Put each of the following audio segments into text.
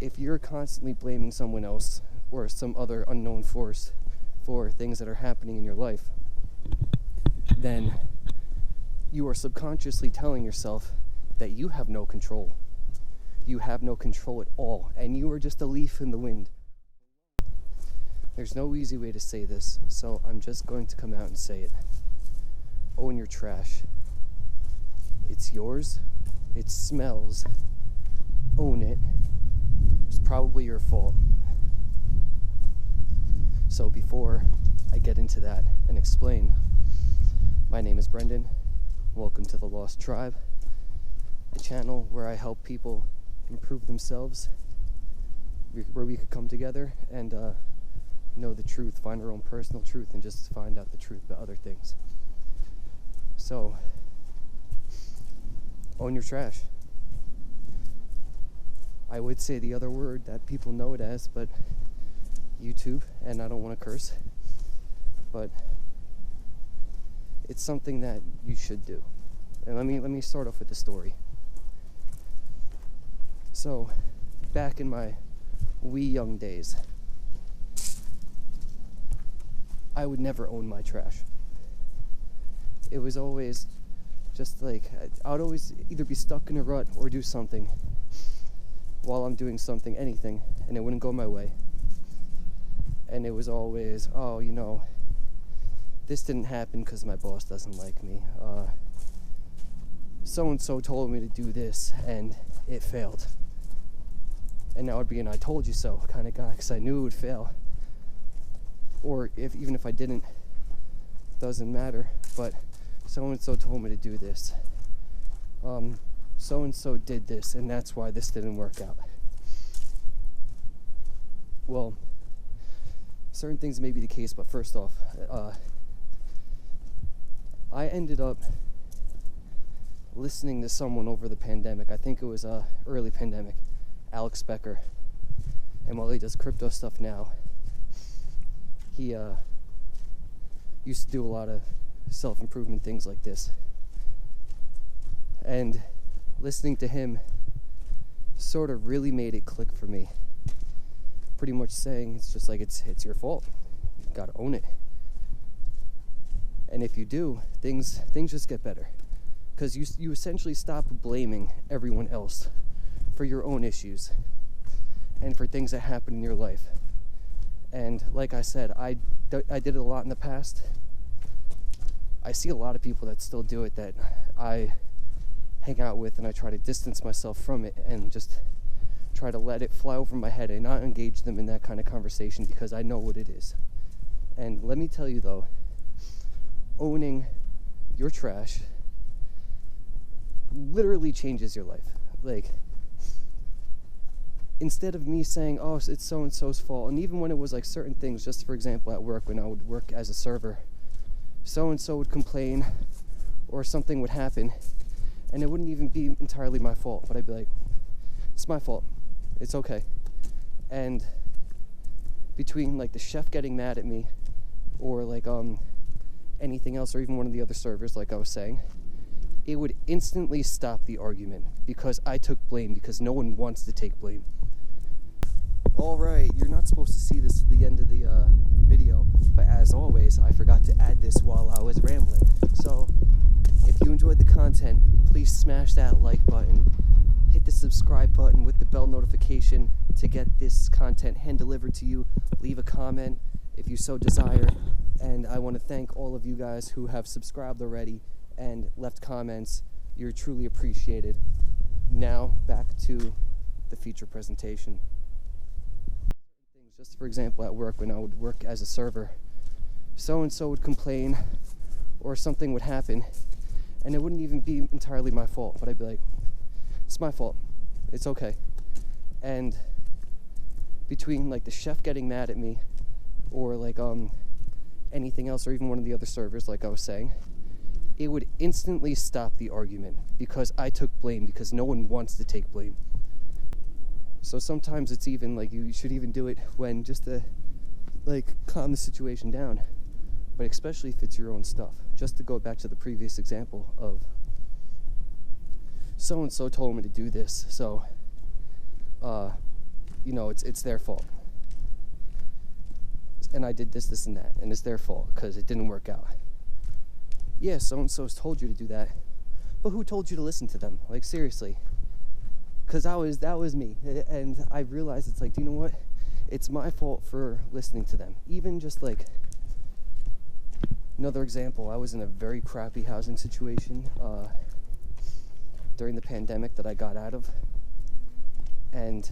if you're constantly blaming someone else or some other unknown force for things that are happening in your life, then you are subconsciously telling yourself that you have no control. You have no control at all, and you are just a leaf in the wind. There's no easy way to say this, so I'm just going to come out and say it. Own your trash. It's yours. It smells. Own it. It's probably your fault. So before I get into that and explain, my name is Brendan. Welcome to the Lost Tribe, a channel where I help people improve themselves, where we could come together and know the truth, find our own personal truth, and just find out the truth about other things. So, own your trash. I would say the other word that people know it as, but YouTube, and I don't want to curse, but it's something that you should do. And let me start off with the story. So, back in my wee young days, I would never own my trash. It was always just like, I would always either be stuck in a rut or do something while I'm doing something, anything, and it wouldn't go my way. And it was always, oh, you know, this didn't happen because my boss doesn't like me. So-and-so told me to do this and it failed. And that would be an I told you so kind of guy, because I knew it would fail. Or even if I didn't, doesn't matter, but so-and-so told me to do this. So-and-so did this, and that's why this didn't work out. Well, certain things may be the case, but first off, I ended up listening to someone over the pandemic. I think it was early pandemic, Alex Becker. And while he does crypto stuff now, he used to do a lot of self-improvement things like this. And listening to him sort of really made it click for me. Pretty much saying it's just like it's your fault. You gotta own it. And if you do, things just get better. Because you essentially stop blaming everyone else for your own issues and for things that happen in your life. And like I said, I did it a lot in the past. I see a lot of people that still do it that I hang out with, and I try to distance myself from it and just try to let it fly over my head and not engage them in that kind of conversation, because I know what it is. And let me tell you though, owning your trash literally changes your life. Like, instead of me saying, oh, it's so-and-so's fault, and even when it was like certain things, just for example at work, when I would work as a server, so-and-so would complain or something would happen, and it wouldn't even be entirely my fault, but I'd be like, it's my fault, it's okay. And between like the chef getting mad at me, or like anything else, or even one of the other servers, like I was saying, it would instantly stop the argument because I took blame, because no one wants to take blame. Alright, you're not supposed to see this at the end of the video, but as always, I forgot to add this while I was rambling. So, if you enjoyed the content, please smash that like button, hit the subscribe button with the bell notification to get this content hand-delivered to you. Leave a comment if you so desire, and I want to thank all of you guys who have subscribed already and left comments. You're truly appreciated. Now, back to the feature presentation. Just for example, at work, when I would work as a server, so-and-so would complain or something would happen, and it wouldn't even be entirely my fault, but I'd be like, it's my fault, it's okay. And between like the chef getting mad at me, or like anything else, or even one of the other servers, like I was saying, it would instantly stop the argument because I took blame, because no one wants to take blame. So sometimes it's even like you should even do it when just to like calm the situation down, but especially if it's your own stuff. Just to go back to the previous example of so-and-so told me to do this, so it's their fault. And I did this, and that, and it's their fault because it didn't work out. Yeah, so-and-so's told you to do that, but who told you to listen to them? Like, seriously. Because that was me. And I realized it's like, do you know what? It's my fault for listening to them. Even just like, another example, I was in a very crappy housing situation during the pandemic that I got out of. And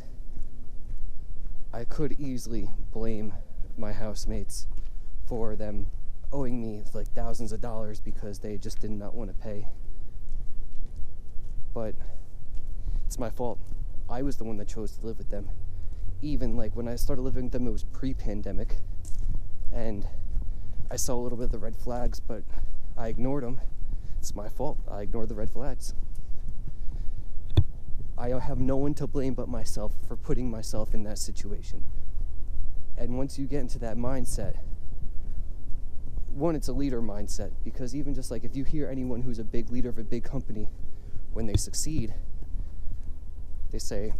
I could easily blame my housemates for them owing me like thousands of dollars because they just did not want to pay. But it's my fault. I was the one that chose to live with them. Even like when I started living with them, it was pre-pandemic, and I saw a little bit of the red flags, but I ignored them. It's my fault. I ignored the red flags. I have no one to blame but myself for putting myself in that situation. And once you get into that mindset, one, it's a leader mindset, because even just like if you hear anyone who's a big leader of a big company, when they succeed, they say,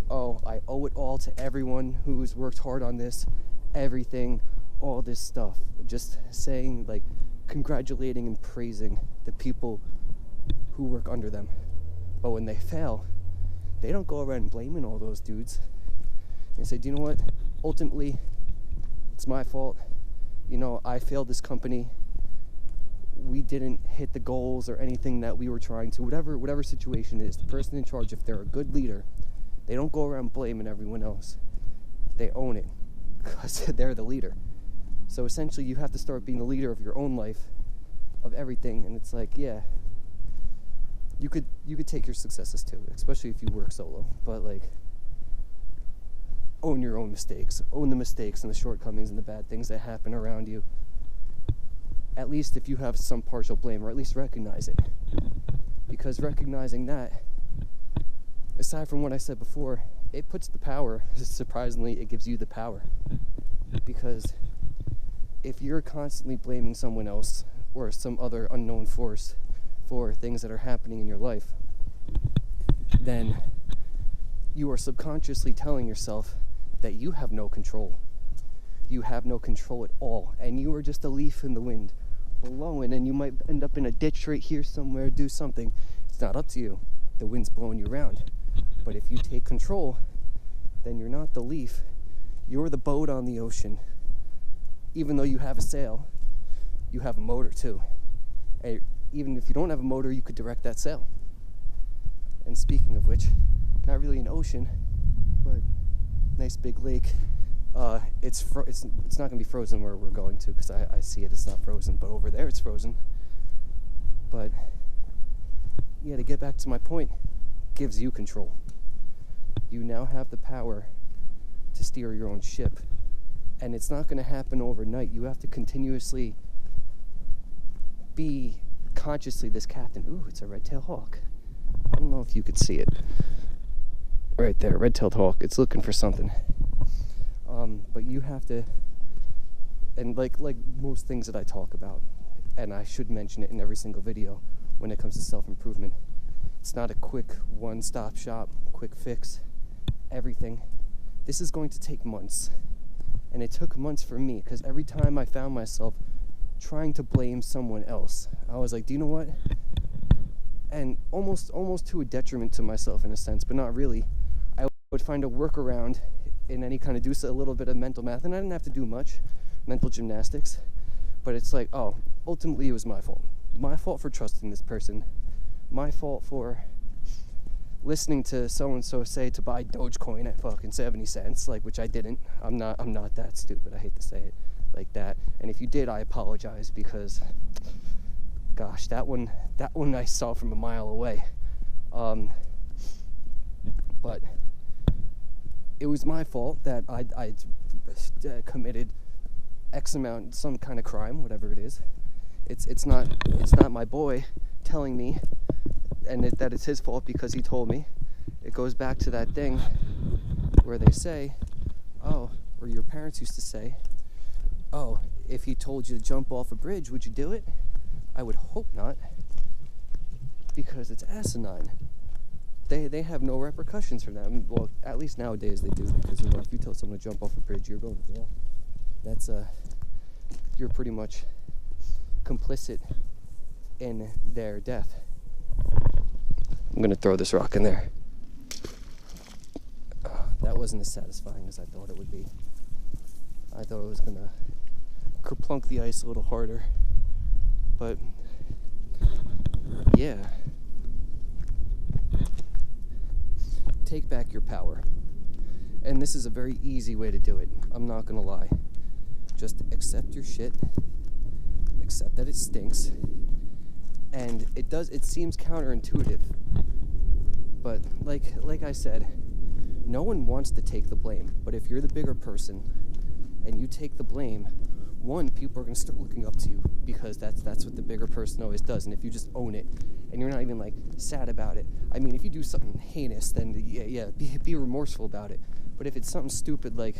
oh, I owe it all to everyone who's worked hard on this, everything, all this stuff. Just saying, like, congratulating and praising the people who work under them. But when they fail, they don't go around blaming all those dudes. They say, do you know what? Ultimately, it's my fault. I failed this company. We didn't hit the goals or anything that we were trying to. Whatever situation it is, the person in charge, if they're a good leader, they don't go around blaming everyone else. They own it because they're the leader. So essentially, you have to start being the leader of your own life, of everything. And it's like, yeah, you could take your successes too, especially if you work solo. But like, own your own mistakes. Own the mistakes and the shortcomings and the bad things that happen around you. At least if you have some partial blame, or at least recognize it. Because recognizing that, aside from what I said before, it puts the power, surprisingly, it gives you the power. Because if you're constantly blaming someone else or some other unknown force for things that are happening in your life, then you are subconsciously telling yourself that you have no control. You have no control at all, and you are just a leaf in the wind, blowing, and you might end up in a ditch right here somewhere, do something. It's not up to you. The wind's blowing you around. But if you take control, then you're not the leaf. You're the boat on the ocean. Even though you have a sail, you have a motor too. And even if you don't have a motor, you could direct that sail. And speaking of which, not really an ocean, but nice big lake. It's not going to be frozen where we're going to, because I see it. It's not frozen, but over there it's frozen. But yeah, to get back to my point, gives you control. You now have the power to steer your own ship, and it's not going to happen overnight. You have to continuously be consciously this captain. Ooh, it's a red-tailed hawk. I don't know if you could see it. Right there, red-tailed hawk. It's looking for something. But you have to, and like most things that I talk about, and I should mention it in every single video when it comes to self-improvement, it's not a quick one-stop shop, quick fix, everything. This is going to take months. And it took months for me, because every time I found myself trying to blame someone else, I was like, do you know what? And almost to a detriment to myself in a sense, but not really. I would find a workaround in any kind of, do a little bit of mental math, and I didn't have to do much mental gymnastics, but it's like, oh, ultimately it was my fault. My fault for trusting this person. My fault for listening to so-and-so say to buy Dogecoin at fucking 70 cents, like, which I didn't. I'm not that stupid. I hate to say it like that. And if you did, I apologize, because gosh, that one I saw from a mile away. But it was my fault that I committed X amount, some kind of crime, whatever it is. It's not my boy telling me and that it's his fault because he told me. It goes back to that thing where they say, oh, or your parents used to say, oh, if he told you to jump off a bridge, would you do it? I would hope not, because it's asinine. they have no repercussions for them. Well, at least nowadays they do, because if you tell someone to jump off a bridge, you're going to jail. That's you're pretty much complicit in their death. I'm gonna throw this rock in there. That wasn't as satisfying as I thought it would be. I thought it was gonna kerplunk the ice a little harder, but yeah. Take back your power. And this is a very easy way to do it. I'm not gonna lie. Just accept your shit, accept that it stinks, and it seems counterintuitive, but like I said, no one wants to take the blame. But if you're the bigger person and you take the blame, one, people are going to start looking up to you, because that's what the bigger person always does. And if you just own it and you're not even like sad about it, I mean, if you do something heinous, then be remorseful about it. But if it's something stupid like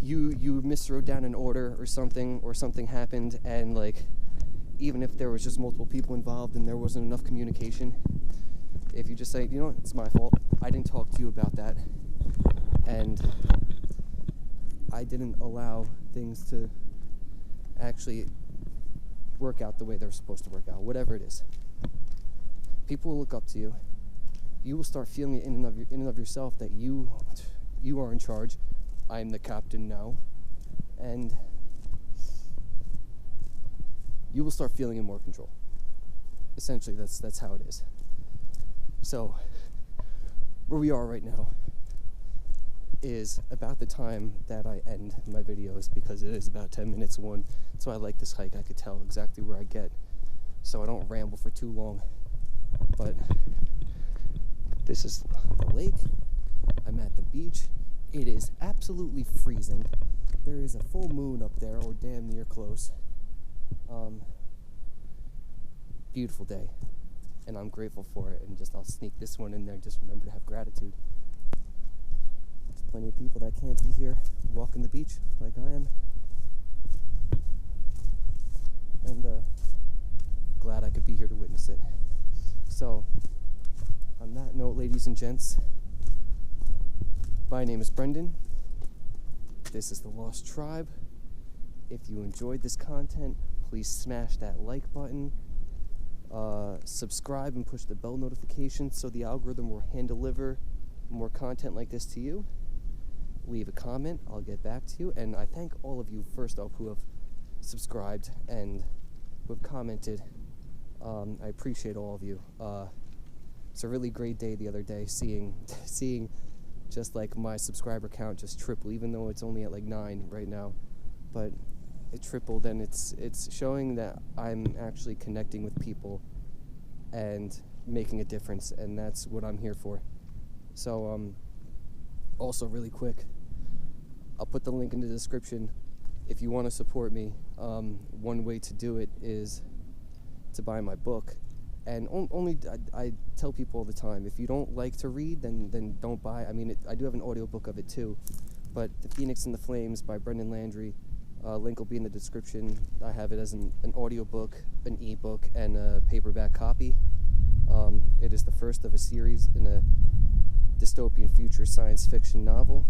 you miswrote down an order or something happened, and like even if there was just multiple people involved and there wasn't enough communication, if you just say, you know what, it's my fault, I didn't talk to you about that, and I didn't allow things to actually work out the way they're supposed to work out, whatever it is, people will look up to you. You will start feeling it in and of yourself that you are in charge. I'm the captain now, and you will start feeling in more control. Essentially, that's how it is. So, where we are right now is about the time that I end my videos, because it is about 10 minutes one. So I like this hike. I could tell exactly where I get, so I don't ramble for too long. But this is the lake. I'm at the beach. It is absolutely freezing. There is a full moon up there, or damn near close. Beautiful day, and I'm grateful for it. And I'll sneak this one in there. Just remember to have gratitude. There's plenty of people that can't be here walking the beach like I am, and glad I could be here to witness it. So, on that note, ladies and gents, my name is Brendan. This is The Lost Tribe. If you enjoyed this content, please smash that like button. Subscribe and push the bell notification so the algorithm will hand deliver more content like this to you. Leave a comment, I'll get back to you. And I thank all of you, first off, who have subscribed and who have commented. I appreciate all of you. It's a really great day the other day, seeing just like my subscriber count just triple, even though it's only at like 9 right now, but it tripled, and it's showing that I'm actually connecting with people and making a difference, and that's what I'm here for. So also really quick, I'll put the link in the description if you want to support me. One way to do it is to buy my book. And I tell people all the time, if you don't like to read, then don't buy. I mean, I do have an audiobook of it too, but The Phoenix and the Flames by Brendan Landry, link will be in the description. I have it as an audiobook, an ebook, and a paperback copy. It is the first of a series in a dystopian future science fiction novel,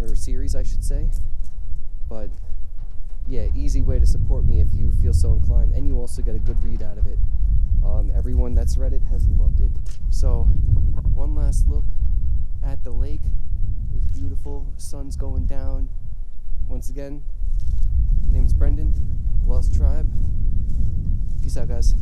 or series I should say. But yeah, easy way to support me if you feel so inclined, and you also get a good read out of it. Everyone that's read it has loved it. So, one last look at the lake. It's beautiful. Sun's going down. Once again, my name is Brendan, Lost Tribe. Peace out, guys.